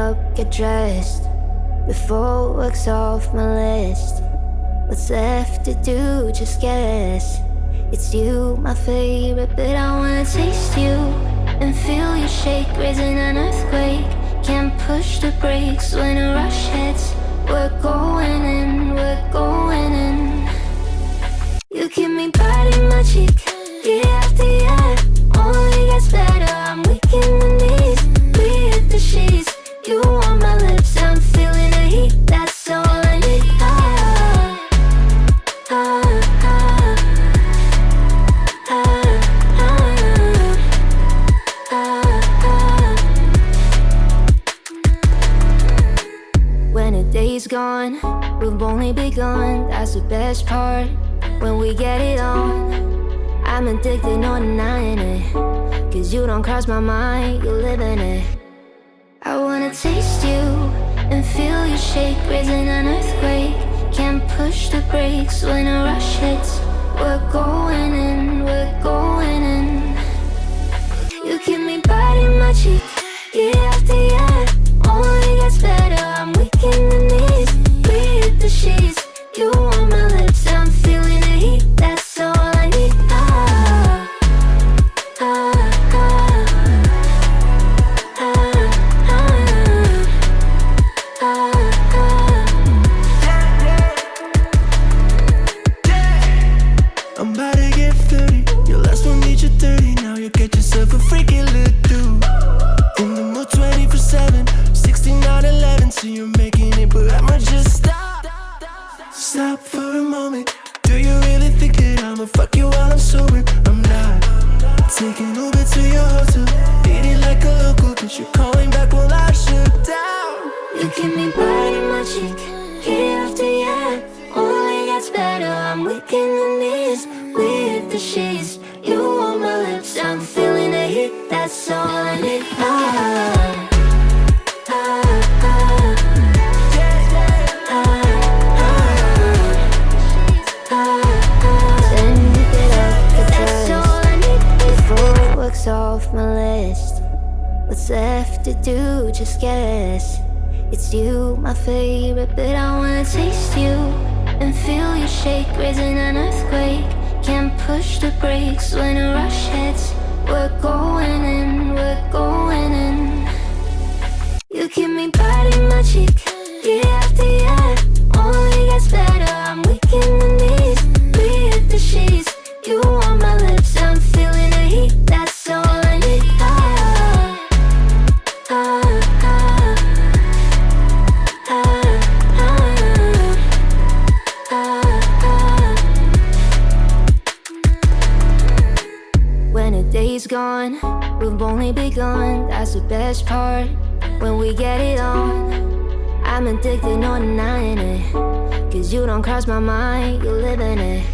up, get dressed. Before work's off my list. What's left to do, just guess. It's you, my favorite, but I wanna taste you and feel you shake, raising an earthquake. Can't push the brakes when a rush hits. We're going in, we're going in. You keep me biting my cheek, year after year. Only gets better, I'm weak in the knees. We hit the sheets, you on my lips, I'm feeling the heat. That's all I need. When the day's gone, we've only begun. That's the best part, when we get it on. I'm addicted, no denying it. Cause you don't cross my mind, you live in it. I wanna taste you and feel you shake, raising an earthquake. Can't push the brakes when a rush hits. We're going in, we're going in. You keep me biting my cheek, year after year. Only gets better, I'm weak in the knees. We hit the sheets, you on my lips, I'm feeling the heat. That's all I need. I'm about to get 30. Your last one need you 30. Now you get yourself a freaky little dude. In the mood 24/7, 16 out 11. So you're making it, but I'ma just stop. Stop for a moment. Do you really think that I'ma fuck you while I'm sober? I'm not. Taking Uber to your hotel, eating like a local, cause you're calling back while I shut down. You keep me biting my cheek, year after year. Only gets better, I'm weak in the knees. We hit the sheets, you on my lips, I'm feeling the heat. That's all I need. Then you get up, get dressed. That's all I need. Before work's off my list. What's left to do, just guess. It's you, my favorite, but I wanna taste you and feel you shake, raising an earthquake. Can't push the brakes when a rush hits. We're going in, we're going in. You keep me biting my cheek, year after year. Only gets better, I'm weak in the knees. We hit the sheets, you on my lips, I'm feeling the heat. That's all I need. When the day's gone, we've only begun. That's the best part, when we get it on. I'm addicted, no denying it. Cause you don't cross my mind, you live in it.